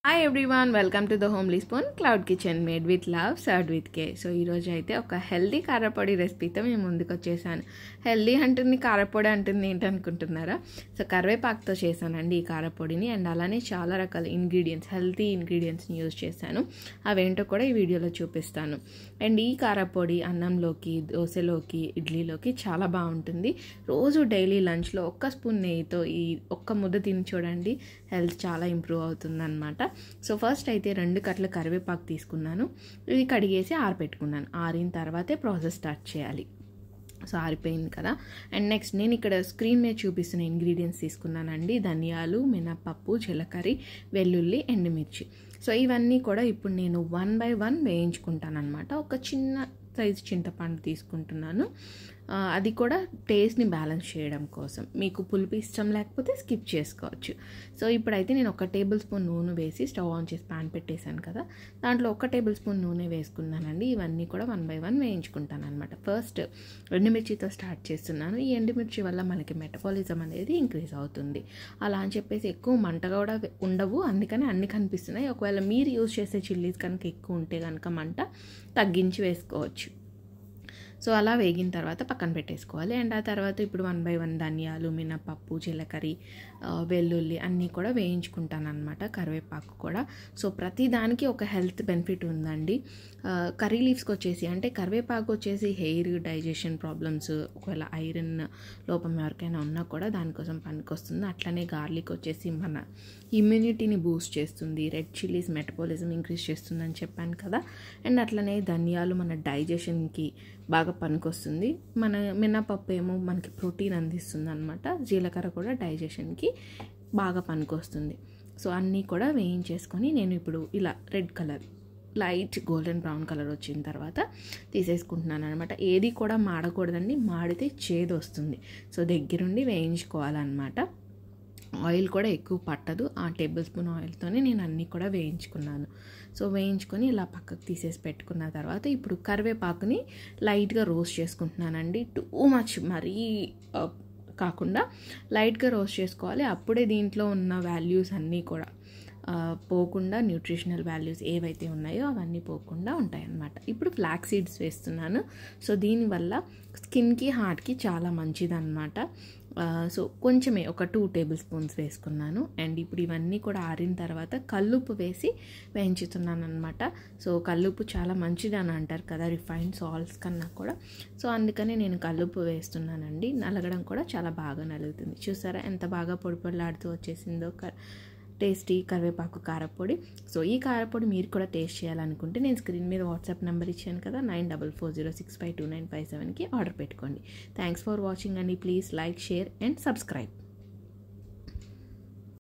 Hi everyone, welcome to the homely spoon cloud kitchen made with love served with care. So ఈరోజు అయితే ఒక healthy కారపొడి రెసిపీతో మేము ముందుకు వచ్చేసాను. హెల్దీ అంటుంది, కారపొడి అంటుంది ఏంటి అనుకుంటున్నారా? సో కరివేపాకుతో చేశానండి ఈ కారపొడిని. అండ్ అలానే చాలా రకాల ఇంగ్రీడియంట్స్, హెల్తీ ఇంగ్రీడియంట్స్ని యూజ్ చేశాను. అవేంటో కూడా ఈ వీడియోలో చూపిస్తాను. అండ్ ఈ కారపొడి అన్నంలోకి, దోశలోకి, ఇడ్లీలోకి చాలా బాగుంటుంది. రోజు డైలీ లంచ్లో ఒక్క స్పూన్ నెయ్యితో ఈ ఒక్క ముద్ద తిని చూడండి, హెల్త్ చాలా ఇంప్రూవ్ అవుతుంది అనమాట. సో ఫస్ట్ అయితే 2 కట్టల కరివేపాకు తీసుకున్నాను. ఇది కడిగేసి ఆరబెట్టుకున్నాను. ఆరిన తర్వాతే ప్రాసెస్ స్టార్ట్ చేయాలి. సో ఆరిపోయింది కదా. అండ్ నెక్స్ట్ నేను ఇక్కడ స్క్రీన్ మీద చూపిస్తున్న ఇంగ్రీడియంట్స్ తీసుకున్నానండి. ధనియాలు, మినపప్పు, జీలకర్ర, వెల్లుల్లి, ఎండుమిర్చి. సో ఇవన్నీ కూడా ఇప్పుడు నేను 1 by 1 వేయించుకుంటాను అనమాట. ఒక చిన్న సైజు చింతపండు తీసుకుంటున్నాను. అది కూడా టేస్ట్ని బ్యాలెన్స్ చేయడం కోసం. మీకు పులుపు ఇష్టం లేకపోతే స్కిప్ చేసుకోవచ్చు. సో ఇప్పుడైతే నేను 1 టేబుల్ స్పూన్ నూనె వేసి స్టవ్ ఆన్ చేసి ప్యాన్ పెట్టేశాను కదా, దాంట్లో 1 టేబుల్ స్పూన్ నూనె వేసుకున్నానండి. ఇవన్నీ కూడా 1 by 1 వేయించుకుంటాను అనమాట. ఫస్ట్ ఎండుమిర్చితో స్టార్ట్ చేస్తున్నాను. ఈ ఎండుమిర్చి వల్ల మనకి మెటబాలిజం అనేది ఇంక్రీజ్ అవుతుంది. అలా అని చెప్పేసి ఎక్కువ మంట కూడా ఉండవు, అందుకని అన్ని కనిపిస్తున్నాయి. ఒకవేళ మీరు యూజ్ చేసే చిల్లీస్ కనుక ఎక్కువ ఉంటే కనుక మంట తగ్గించి వేసుకోవచ్చు. సో అలా వేగిన తర్వాత పక్కన పెట్టేసుకోవాలి. అండ్ ఆ తర్వాత ఇప్పుడు 1 by 1 ధనియాలు, మినపప్పు, జీలకర్ర, వెల్లుల్లి అన్నీ కూడా వేయించుకుంటాను అనమాట. కరివేపాకు కూడా. సో ప్రతి దానికి ఒక హెల్త్ బెనిఫిట్ ఉందండి. కర్రీ లీవ్స్కి వచ్చేసి, అంటే కరివేపాకు వచ్చేసి హెయిర్ డైజెషన్ ప్రాబ్లమ్స్, ఒకవేళ ఐరన్ లోపం ఎవరికైనా ఉన్నా కూడా దానికోసం పనికొస్తుంది. అట్లనే గార్లిక్ వచ్చేసి మన ఇమ్యూనిటీని బూస్ట్ చేస్తుంది. రెడ్ చిల్లీస్ మెటబాలిజం ఇంక్రీజ్ చేస్తుందని చెప్పాను కదా. అండ్ అట్లనే ధనియాలు మన డైజెషన్కి బాగా పనికొస్తుంది. మన మినపప్పు ఏమో మనకి ప్రోటీన్ అందిస్తుంది అనమాట. జీలకర్ర కూడా డైజెషన్కి బాగా పనికొస్తుంది. సో అన్నీ కూడా వేయించేసుకొని నేను ఇప్పుడు ఇలా red colour, light golden brown colour వచ్చిన తర్వాత తీసేసుకుంటున్నాను అనమాట. ఏది కూడా మాడకూడదండి, మాడితే చేదు వస్తుంది. సో దగ్గరుండి వేయించుకోవాలన్నమాట. ఆయిల్ కూడా ఎక్కువ పట్టదు. ఆ టేబుల్ స్పూన్ ఆయిల్తోనే నేను అన్నీ కూడా వేయించుకున్నాను. సో వేయించుకొని ఇలా పక్కకు తీసేసి పెట్టుకున్న తర్వాత ఇప్పుడు కరివేపాకుని లైట్గా రోస్ట్ చేసుకుంటున్నానండి. టూ మచ్ మరీ కాకుండా లైట్గా రోస్ట్ చేసుకోవాలి. అప్పుడే దీంట్లో ఉన్న వాల్యూస్ అన్నీ కూడా పోకుండా, న్యూట్రిషనల్ వాల్యూస్ ఏవైతే ఉన్నాయో అవన్నీ పోకుండా ఉంటాయన్నమాట. ఇప్పుడు ఫ్లాక్స్ సీడ్స్ వేస్తున్నాను. సో దీనివల్ల స్కిన్కి, హార్ట్కి చాలా మంచిదన్నమాట. సో కొంచెమే ఒక 2 టేబుల్ స్పూన్స్ వేసుకున్నాను. అండ్ ఇప్పుడు ఇవన్నీ కూడా ఆరిన తర్వాత కల్లుప్పు వేసి వేయించుతున్నాను అనమాట. సో కల్లుప్పు చాలా మంచిది అని అంటారు కదా, రిఫైన్డ్ సాల్ట్స్ కన్నా కూడా. సో అందుకని నేను కల్లుప్పు వేస్తున్నానండి. నలగడం కూడా చాలా బాగా నలుగుతుంది. చూసారా ఎంత బాగా పొడి పొడిలాడుతూ వచ్చేసిందో టేస్టీ కరివేపాకు కారపొడి. సో ఈ కారపొడి మీరు కూడా టేస్ట్ చేయాలనుకుంటే నేను స్క్రీన్ మీద వాట్సాప్ నెంబర్ ఇచ్చాను కదా, 9440652957కి ఆర్డర్ పెట్టుకోండి. థ్యాంక్స్ ఫర్ వాచింగ్ అండి. Please like, share and subscribe.